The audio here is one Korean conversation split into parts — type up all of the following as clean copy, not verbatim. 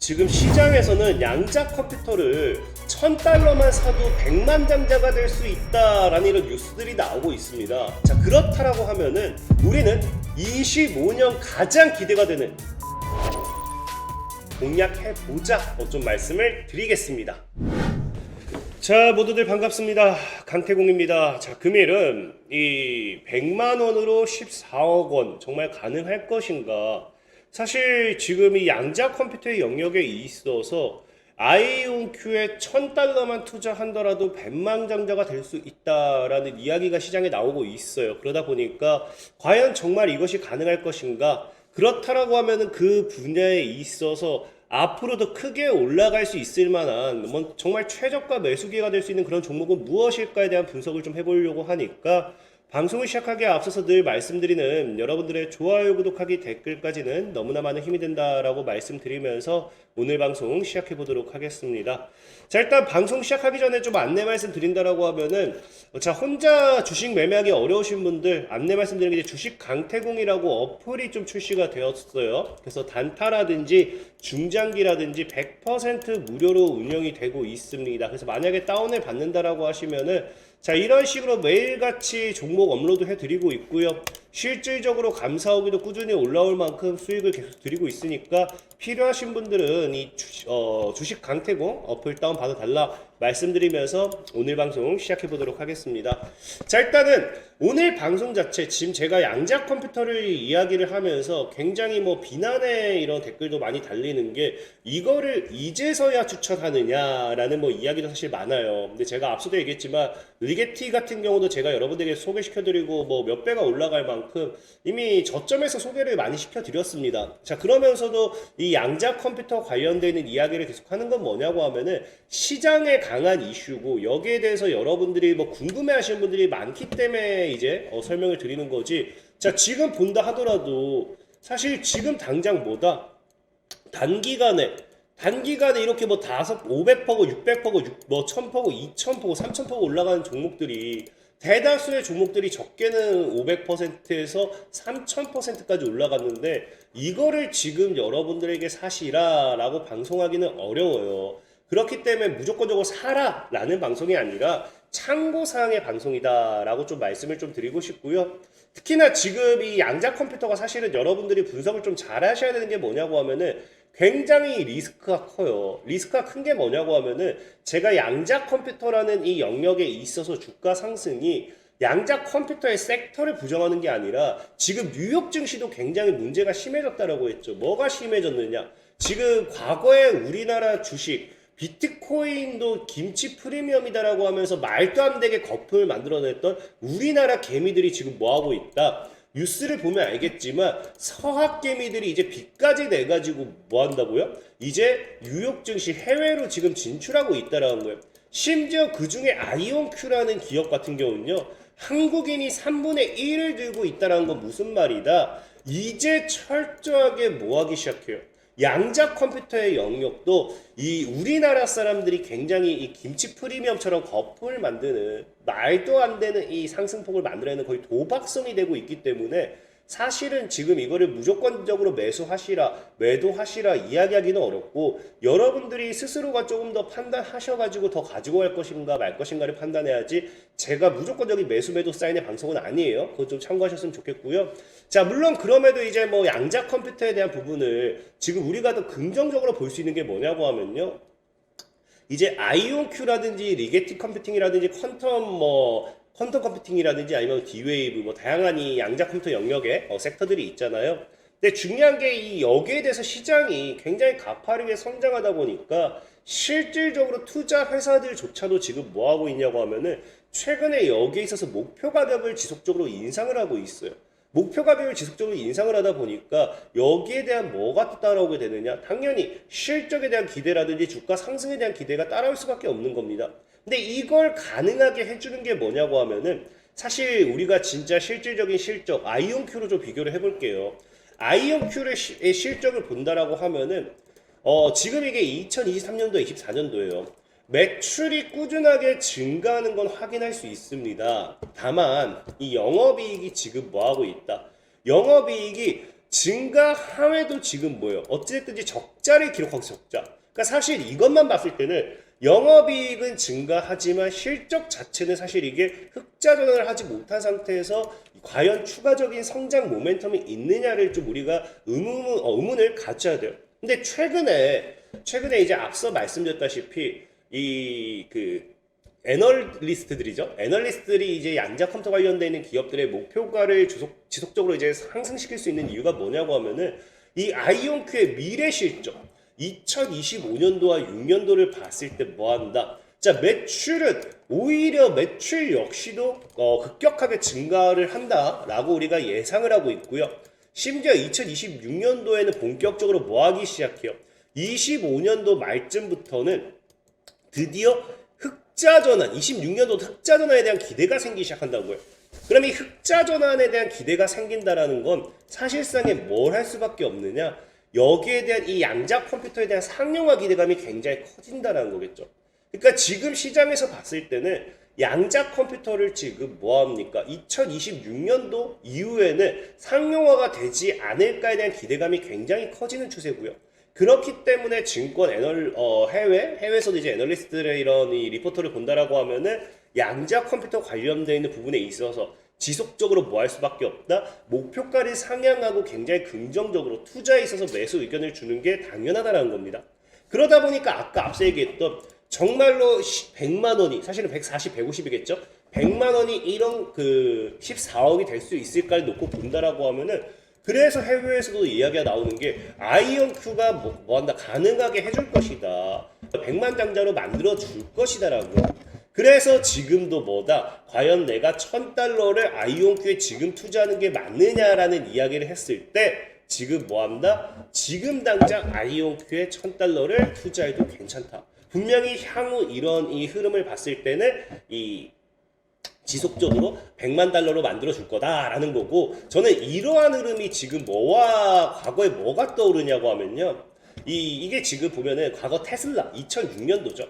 지금 시장에서는 양자 컴퓨터를 1000달러만 사도 100만 장자가 될 수 있다라는 이런 뉴스들이 나오고 있습니다. 자, 그렇다라고 하면은 우리는 25년 가장 기대가 되는 공략해보자 좀 말씀을 드리겠습니다. 자, 모두들 반갑습니다. 강태공입니다. 자, 금일은 이 100만원으로 14억 원 정말 가능할 것인가? 사실 지금 이 양자 컴퓨터의 영역에 있어서 아이온큐에 1000달러만 투자한더라도 100만 장자가 될 수 있다라는 이야기가 시장에 나오고 있어요. 그러다 보니까 과연 정말 이것이 가능할 것인가? 그렇다라고 하면은 그 분야에 있어서 앞으로도 크게 올라갈 수 있을 만한 정말 최저가 매수기가 될 수 있는 그런 종목은 무엇일까에 대한 분석을 좀 해보려고 하니까 방송을 시작하기에 앞서서 늘 말씀드리는 여러분들의 좋아요, 구독하기, 댓글까지는 너무나 많은 힘이 된다라고 말씀드리면서 오늘 방송 시작해 보도록 하겠습니다. 자, 일단 방송 시작하기 전에 좀 안내 말씀 드린다라고 하면은 자, 혼자 주식 매매하기 어려우신 분들 안내 말씀드리는 게 주식 강태공이라고 어플이 좀 출시가 되었어요. 그래서 단타라든지 중장기라든지 100% 무료로 운영이 되고 있습니다. 그래서 만약에 다운을 받는다라고 하시면은 자, 이런 식으로 매일같이 종목 업로드 해드리고 있고요. 실질적으로 감사후기도 꾸준히 올라올 만큼 수익을 계속 드리고 있으니까 필요하신 분들은 이 주식 강태공 어플 다운 받아달라 말씀드리면서 오늘 방송 시작해 보도록 하겠습니다. 자, 일단은 오늘 방송 자체 지금 제가 양자 컴퓨터를 이야기를 하면서 굉장히 비난의 이런 댓글도 많이 달리는 게 이거를 이제서야 추천하느냐라는 이야기도 사실 많아요. 근데 제가 앞서도 얘기했지만 리게티 같은 경우도 제가 여러분들에게 소개시켜드리고 몇 배가 올라갈 만큼 이미 저점에서 소개를 많이 시켜드렸습니다. 자, 그러면서도 이 양자 컴퓨터 관련되는 이야기를 계속하는 건 뭐냐고 하면은 시장에 강한 이슈고 여기에 대해서 여러분들이 궁금해하시는 분들이 많기 때문에 이제 설명을 드리는 거지. 자, 지금 본다 하더라도 사실 지금 당장 단기간에 이렇게 500%, 600%, 1000%, 2000%, 3000% 올라가는 종목들이 대다수의 종목들이 적게는 500%에서 3000%까지 올라갔는데 이거를 지금 여러분들에게 사시라라고 방송하기는 어려워요. 그렇기 때문에 무조건적으로 사라라는 방송이 아니라 참고사항의 방송이다라고 좀 말씀을 좀 드리고 싶고요. 특히나 지금 이 양자 컴퓨터가 사실은 여러분들이 분석을 좀 잘 하셔야 되는 게 뭐냐고 하면은 굉장히 리스크가 커요. 리스크가 큰 게 뭐냐고 하면은 제가 양자 컴퓨터라는 이 영역에 있어서 주가 상승이 양자 컴퓨터의 섹터를 부정하는 게 아니라 지금 뉴욕 증시도 굉장히 문제가 심해졌다라고 했죠. 뭐가 심해졌느냐? 지금 과거에 우리나라 주식 비트코인도 김치 프리미엄이다라고 하면서 말도 안 되게 거품을 만들어냈던 우리나라 개미들이 지금 뭐하고 있다? 뉴스를 보면 알겠지만 서학 개미들이 이제 빚까지 내가지고 뭐 한다고요? 이제 뉴욕 증시 해외로 지금 진출하고 있다라는 거예요. 심지어 그 중에 아이온큐라는 기업 같은 경우는요, 한국인이 3분의 1을 들고 있다라는 건 무슨 말이다? 이제 철저하게 뭐 하기 시작해요? 양자 컴퓨터의 영역도 이 우리나라 사람들이 굉장히 이 김치 프리미엄처럼 거품을 만드는 말도 안 되는 이 상승폭을 만들어내는 거의 도박성이 되고 있기 때문에 사실은 지금 이거를 무조건적으로 매도하시라 이야기하기는 어렵고 여러분들이 스스로가 조금 더 판단하셔가지고 더 가지고 갈 것인가 말 것인가를 판단해야지 제가 무조건적인 매도 사인의 방송은 아니에요. 그거 좀 참고하셨으면 좋겠고요. 자, 물론 그럼에도 이제 양자 컴퓨터에 대한 부분을 지금 우리가 더 긍정적으로 볼 수 있는 게 뭐냐고 하면요. 이제 아이온큐라든지 리게티 컴퓨팅이라든지 퀀텀 컴퓨팅이라든지 아니면 D-Wave 다양한 이 양자 컴퓨터 영역의 섹터들이 있잖아요. 근데 중요한 게 이 여기에 대해서 시장이 굉장히 가파르게 성장하다 보니까 실질적으로 투자 회사들조차도 지금 뭐 하고 있냐고 하면은 최근에 여기에 있어서 목표 가격을 지속적으로 인상을 하고 있어요. 목표 가격을 지속적으로 인상을 하다 보니까 여기에 대한 뭐가 따라오게 되느냐? 당연히 실적에 대한 기대라든지 주가 상승에 대한 기대가 따라올 수밖에 없는 겁니다. 근데 이걸 가능하게 해주는 게 뭐냐고 하면은 사실 우리가 진짜 실질적인 실적 아이온큐로 좀 비교를 해볼게요. 아이온큐의 실적을 본다라고 하면은 지금 이게 2023년도, 24년도예요. 매출이 꾸준하게 증가하는 건 확인할 수 있습니다. 다만 이 영업이익이 지금 뭐하고 있다? 영업이익이 증가함에도 지금 뭐예요? 어찌됐든지 적자를 기록하고 있어, 적자. 그러니까 사실 이것만 봤을 때는 영업이익은 증가하지만 실적 자체는 사실 이게 흑자 전환을 하지 못한 상태에서 과연 추가적인 성장 모멘텀이 있느냐를 좀 우리가 의문을 가져야 돼요. 근데 최근에 이제 앞서 말씀드렸다시피 애널리스트들이 이제 양자 컴퓨터 관련돼 있는 기업들의 목표가를 지속적으로 이제 상승시킬 수 있는 이유가 뭐냐고 하면은 이 아이온큐의 미래 실적 2025년도와 6년도를 봤을 때 뭐한다? 자, 오히려 매출 역시도 급격하게 증가를 한다라고 우리가 예상을 하고 있고요. 심지어 2026년도에는 본격적으로 뭐하기 시작해요. 25년도 말쯤부터는 드디어 흑자전환, 26년도 흑자전환에 대한 기대가 생기기 시작한다고요. 그럼 이 흑자전환에 대한 기대가 생긴다라는 건 사실상에 뭘 할 수밖에 없느냐? 여기에 대한 이 양자 컴퓨터에 대한 상용화 기대감이 굉장히 커진다는 거겠죠. 그러니까 지금 시장에서 봤을 때는 양자 컴퓨터를 지금 뭐합니까? 2026년도 이후에는 상용화가 되지 않을까에 대한 기대감이 굉장히 커지는 추세고요. 그렇기 때문에 증권 해외에서도 이제 애널리스트들의 이런 이 리포터를 본다라고 하면은 양자 컴퓨터 관련되어 있는 부분에 있어서 지속적으로 뭐 할 수밖에 없다. 목표가를 상향하고 굉장히 긍정적으로 투자에 있어서 매수 의견을 주는 게 당연하다라는 겁니다. 그러다 보니까 아까 앞서 얘기했던 정말로 100만 원이 사실은 140, 150이겠죠. 100만 원이 이런 14억이 될 수 있을까를 놓고 본다라고 하면은 그래서 해외에서도 이야기가 나오는 게 아이온큐가 뭐한다 가능하게 해줄 것이다. 100만 장자로 만들어 줄 것이다라고. 그래서 지금도 뭐다? 과연 내가 $1,000를 아이온큐에 지금 투자하는 게 맞느냐라는 이야기를 했을 때 지금 뭐한다? 지금 당장 아이온큐에 $1,000를 투자해도 괜찮다. 분명히 향후 이런 이 흐름을 봤을 때는 이 지속적으로 $100만 만들어 줄 거다라는 거고, 저는 이러한 흐름이 지금 과거에 뭐가 떠오르냐고 하면요. 이게 지금 보면은 과거 테슬라 2006년도죠.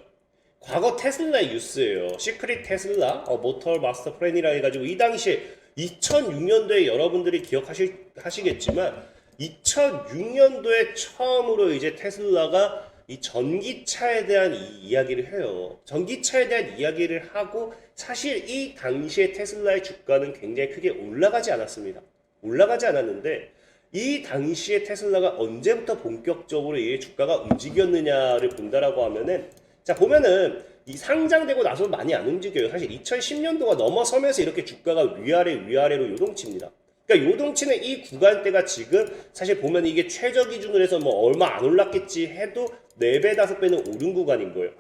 과거 테슬라의 뉴스예요. 시크릿 테슬라 모터 마스터 플랜이라 해가지고 이 당시에 2006년도에 여러분들이 기억하시겠지만 2006년도에 처음으로 이제 테슬라가 이 전기차에 대한 이야기를 해요. 전기차에 대한 이야기를 하고 사실 이 당시에 테슬라의 주가는 굉장히 크게 올라가지 않았습니다. 올라가지 않았는데 이 당시에 테슬라가 언제부터 본격적으로 이 주가가 움직였느냐를 본다라고 하면은 자 보면은 이 상장되고 나서 많이 안 움직여요. 사실 2010년도가 넘어서면서 이렇게 주가가 위아래로 요동칩니다. 그러니까 요동치는 이 구간대가 지금 사실 보면 이게 최저 기준으로 해서 뭐 얼마 안 올랐겠지 해도 4배, 5배는 오른 구간인 거예요.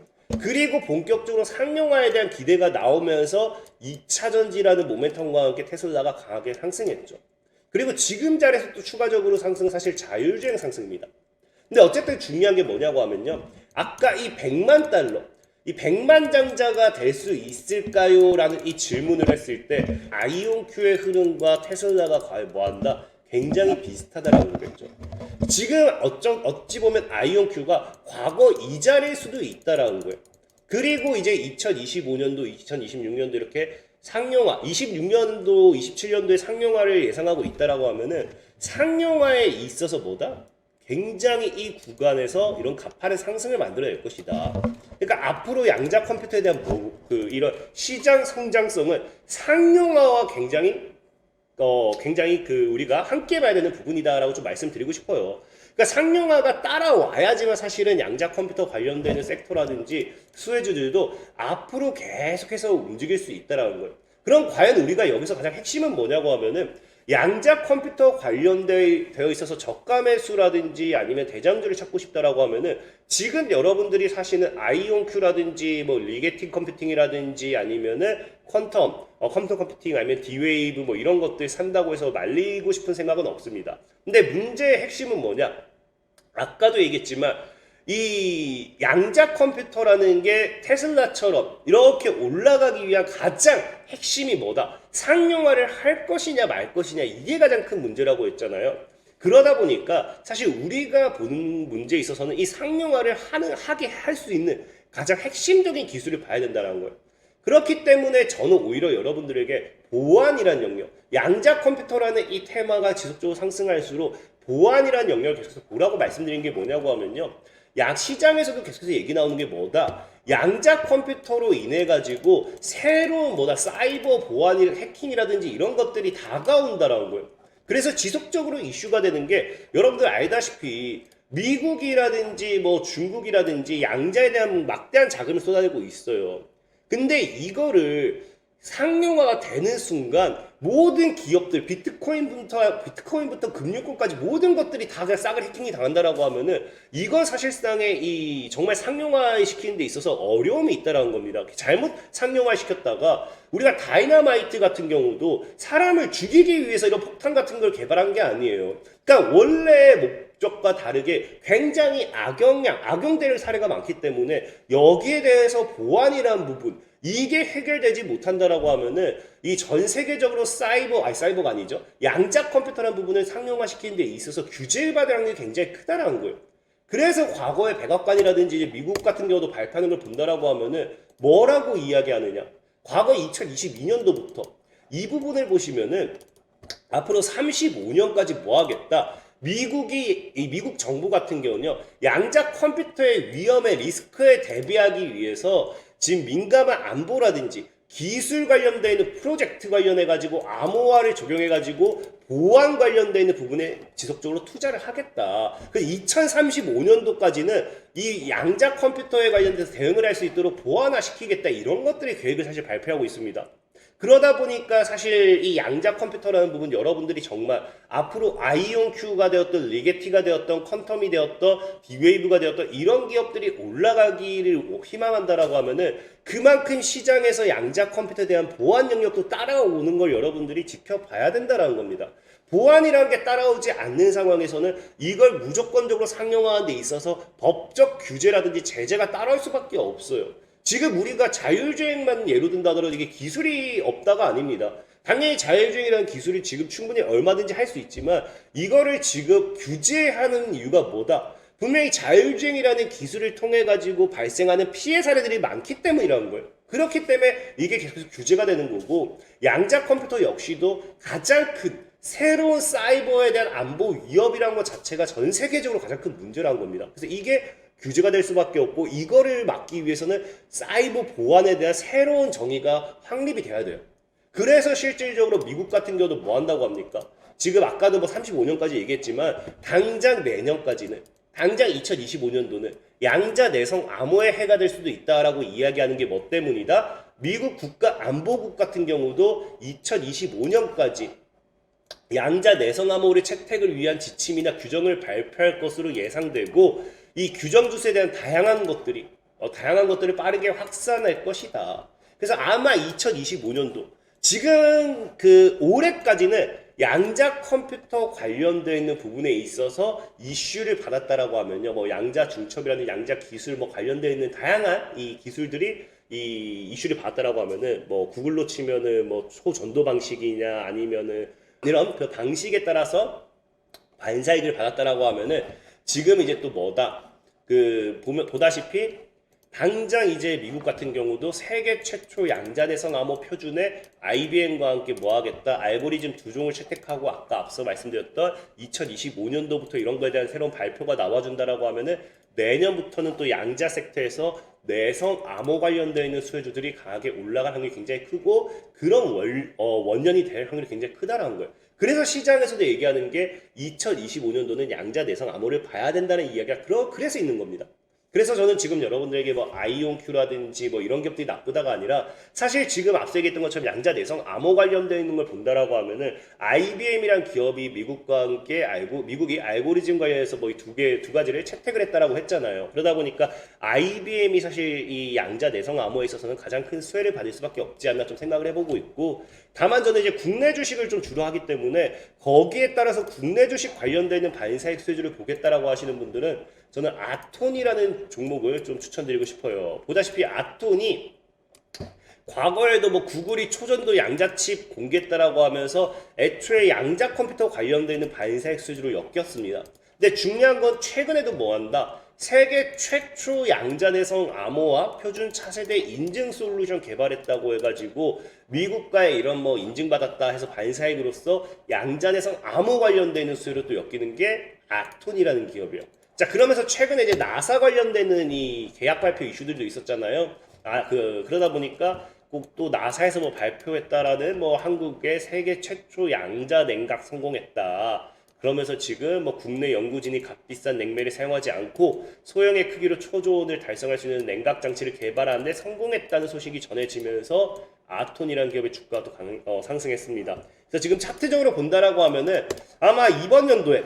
그리고 본격적으로 상용화에 대한 기대가 나오면서 2차 전지라는 모멘텀과 함께 테슬라가 강하게 상승했죠. 그리고 지금 자리에서 또 추가적으로 상승은 사실 자율주행 상승입니다. 근데 어쨌든 중요한 게 뭐냐고 하면요. 아까 이 $100만, 이 100만 장자가 될 수 있을까요? 라는 이 질문을 했을 때 아이온큐의 흐름과 테슬라가 과연 뭐한다? 굉장히 비슷하다라는 거겠죠. 지금 어찌 보면 아이온큐가 과거 이자리일 수도 있다라는 거예요. 그리고 이제 2025년도, 2026년도 이렇게 상용화, 26년도, 27년도에 상용화를 예상하고 있다라고 하면은 상용화에 있어서 뭐다? 굉장히 이 구간에서 이런 가파른 상승을 만들어낼 것이다. 그러니까 앞으로 양자 컴퓨터에 대한 이런 시장 성장성은 상용화와 굉장히 우리가 함께 봐야 되는 부분이다라고 좀 말씀드리고 싶어요. 그러니까 상용화가 따라와야지만 사실은 양자 컴퓨터 관련되는 sektor라든지 수혜주들도 앞으로 계속해서 움직일 수 있다라는 거예요. 그럼 과연 우리가 여기서 가장 핵심은 뭐냐고 하면은 양자 컴퓨터 관련되어 있어서 저가 매수라든지 아니면 대장주를 찾고 싶다라고 하면은 지금 여러분들이 사시는 아이온큐라든지 뭐 리게팅 컴퓨팅이라든지 아니면은 컴퓨터 컴퓨팅 아니면 D-Wave 뭐 이런 것들 산다고 해서 말리고 싶은 생각은 없습니다. 근데 문제의 핵심은 뭐냐? 아까도 얘기했지만 이 양자 컴퓨터라는 게 테슬라처럼 이렇게 올라가기 위한 가장 핵심이 뭐다? 상용화를 할 것이냐 말 것이냐, 이게 가장 큰 문제라고 했잖아요. 그러다 보니까 사실 우리가 보는 문제에 있어서는 이 상용화를 하게 할 수 있는 가장 핵심적인 기술을 봐야 된다는 거예요. 그렇기 때문에 저는 오히려 여러분들에게 보안이라는 영역, 양자 컴퓨터라는 이 테마가 지속적으로 상승할수록 보안이라는 영역을 계속해서 보라고 말씀드린 게 뭐냐고 하면요. 약 시장에서도 계속해서 얘기 나오는 게 뭐다? 양자 컴퓨터로 인해 가지고 새로운 뭐다 사이버 보안이 해킹이라든지 이런 것들이 다가온다라는 거예요. 그래서 지속적으로 이슈가 되는 게 여러분들 알다시피 미국이라든지 뭐 중국이라든지 양자에 대한 막대한 자금을 쏟아내고 있어요. 근데 이거를 상용화가 되는 순간 모든 기업들 비트코인부터 금융권까지 모든 것들이 다 그냥 싹을 해킹이 당한다라고 하면은 이건 사실상의 이 정말 상용화 시키는 데 있어서 어려움이 있다라는 겁니다. 잘못 상용화 시켰다가 우리가 다이너마이트 같은 경우도 사람을 죽이기 위해서 이런 폭탄 같은 걸 개발한 게 아니에요. 그러니까 원래 목적과 다르게 굉장히 악용되는 사례가 많기 때문에 여기에 대해서 보안이라는 부분 이게 해결되지 못한다라고 하면은 이 전 세계적으로 사이버가 아니죠. 양자 컴퓨터라는 부분을 상용화시키는 데 있어서 규제를 받을 확률이 굉장히 크다라는 거예요. 그래서 과거에 백악관이라든지 이제 미국 같은 경우도 발표하는 걸 본다라고 하면은 뭐라고 이야기하느냐. 과거 2022년도부터 이 부분을 보시면은 앞으로 35년까지 뭐 하겠다. 미국 정부 같은 경우는요, 양자 컴퓨터의 위험의 리스크에 대비하기 위해서 지금 민감한 안보라든지 기술 관련되어 있는 프로젝트 관련해가지고 암호화를 적용해가지고 보안 관련되어 있는 부분에 지속적으로 투자를 하겠다. 그래서 2035년도까지는 이 양자 컴퓨터에 관련돼서 대응을 할 수 있도록 보안화 시키겠다. 이런 것들이 계획을 사실 발표하고 있습니다. 그러다 보니까 사실 이 양자 컴퓨터라는 부분 여러분들이 정말 앞으로 아이온큐가 되었던 리게티가 되었던 퀀텀이 되었던 디웨이브가 되었던 이런 기업들이 올라가기를 희망한다라고 하면은 그만큼 시장에서 양자 컴퓨터에 대한 보안 영역도 따라오는 걸 여러분들이 지켜봐야 된다라는 겁니다. 보안이라는 게 따라오지 않는 상황에서는 이걸 무조건적으로 상용화하는 데 있어서 법적 규제라든지 제재가 따라올 수밖에 없어요. 지금 우리가 자율주행만 예로 든다더라도 이게 기술이 없다가 아닙니다. 당연히 자율주행이라는 기술이 지금 충분히 얼마든지 할 수 있지만 이거를 지금 규제하는 이유가 뭐다? 분명히 자율주행이라는 기술을 통해 가지고 발생하는 피해 사례들이 많기 때문이라는 거예요. 그렇기 때문에 이게 계속 규제가 되는 거고 양자 컴퓨터 역시도 가장 큰 새로운 사이버에 대한 안보 위협이라는 것 자체가 전 세계적으로 가장 큰 문제라는 겁니다. 그래서 이게 규제가 될 수밖에 없고 이거를 막기 위해서는 사이버 보안에 대한 새로운 정의가 확립이 돼야 돼요. 그래서 실질적으로 미국 같은 경우도 뭐 한다고 합니까? 지금 아까도 뭐 35년까지 얘기했지만 당장 내년까지는 당장 2025년도는 양자 내성 암호의 해가 될 수도 있다라고 이야기하는 게 뭐 때문이다? 미국 국가안보국 같은 경우도 2025년까지 양자 내성 암호를 채택을 위한 지침이나 규정을 발표할 것으로 예상되고 이 규정 주스에 대한 다양한 것들을 빠르게 확산할 것이다. 그래서 아마 2025년도 지금 올해까지는 양자 컴퓨터 관련되어 있는 부분에 있어서 이슈를 받았다라고 하면요, 뭐 양자 중첩이라는 양자 기술 뭐 관련되어 있는 다양한 이 기술들이 이 이슈를 받았다라고 하면은 뭐 구글로 치면은 뭐 초전도 방식이냐 아니면은 이런 그 방식에 따라서 반사이익을 받았다라고 하면은 지금 이제 또 뭐다? 보다시피 당장 이제 미국 같은 경우도 세계 최초 양자내성 암호 표준에 IBM과 함께 뭐 하겠다? 알고리즘 2종을 채택하고 아까 앞서 말씀드렸던 2025년도부터 이런 거에 대한 새로운 발표가 나와준다라고 하면은 내년부터는 또 양자 섹터에서 내성 암호 관련되어 있는 수혜주들이 강하게 올라갈 확률이 굉장히 크고 그런 원년이 될 확률이 굉장히 크다라는 거예요. 그래서 시장에서도 얘기하는 게 2025년도는 양자 내성 암호를 봐야 된다는 이야기가 그래서 있는 겁니다. 그래서 저는 지금 여러분들에게 뭐 아이온큐라든지 뭐 이런 기업들이 나쁘다가 아니라 사실 지금 앞서 얘기했던 것처럼 양자 내성 암호 관련되어 있는 걸 본다라고 하면은 IBM이란 기업이 미국과 함께 미국이 알고리즘 관련해서 뭐 두 가지를 채택을 했다라고 했잖아요. 그러다 보니까 IBM이 사실 이 양자 내성 암호에 있어서는 가장 큰 수혜를 받을 수밖에 없지 않나 좀 생각을 해보고 있고 다만 저는 이제 국내 주식을 좀 주로 하기 때문에 거기에 따라서 국내 주식 관련되는 반사익 수혜주를 보겠다라고 하시는 분들은 저는 아톤이라는 종목을 좀 추천드리고 싶어요. 보다시피 아톤이 과거에도 뭐 구글이 초전도 양자칩 공개했다라고 하면서 애초에 양자 컴퓨터 관련되어 있는 반사익 수주로 엮였습니다. 근데 중요한 건 최근에도 뭐 한다? 세계 최초 양자내성 암호화 표준 차세대 인증 솔루션 개발했다고 해가지고 미국과의 이런 뭐 인증받았다 해서 반사익으로서 양자내성 암호 관련되는 수요를 또 엮이는 게 아톤이라는 기업이에요. 자, 그러면서 최근에 이제 나사 관련되는 이 계약 발표 이슈들도 있었잖아요. 그러다 보니까 꼭 또 나사에서 뭐 발표했다라는 뭐 한국의 세계 최초 양자 냉각 성공했다. 그러면서 지금 뭐 국내 연구진이 값비싼 냉매를 사용하지 않고 소형의 크기로 초저온을 달성할 수 있는 냉각 장치를 개발하는 데 성공했다는 소식이 전해지면서 아톤이라는 기업의 주가도 상승했습니다. 그래서 지금 차트적으로 본다라고 하면은 아마 이번 연도에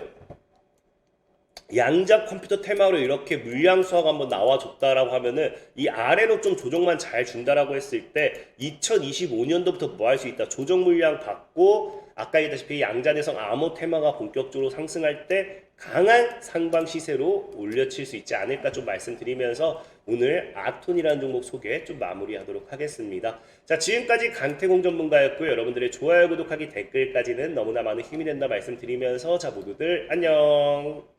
양자 컴퓨터 테마로 이렇게 물량 수화가 한번 나와줬다라고 하면은 이 아래로 좀 조정만 잘 준다라고 했을 때 2025년도부터 뭐 할 수 있다. 조정 물량 받고 아까 얘기했다시피 양자내성 암호 테마가 본격적으로 상승할 때 강한 상방 시세로 올려칠 수 있지 않을까 좀 말씀드리면서 오늘 아톤이라는 종목 소개 좀 마무리하도록 하겠습니다. 자, 지금까지 강태공 전문가였고요. 여러분들의 좋아요, 구독하기, 댓글까지는 너무나 많은 힘이 된다 말씀드리면서 자, 모두들 안녕.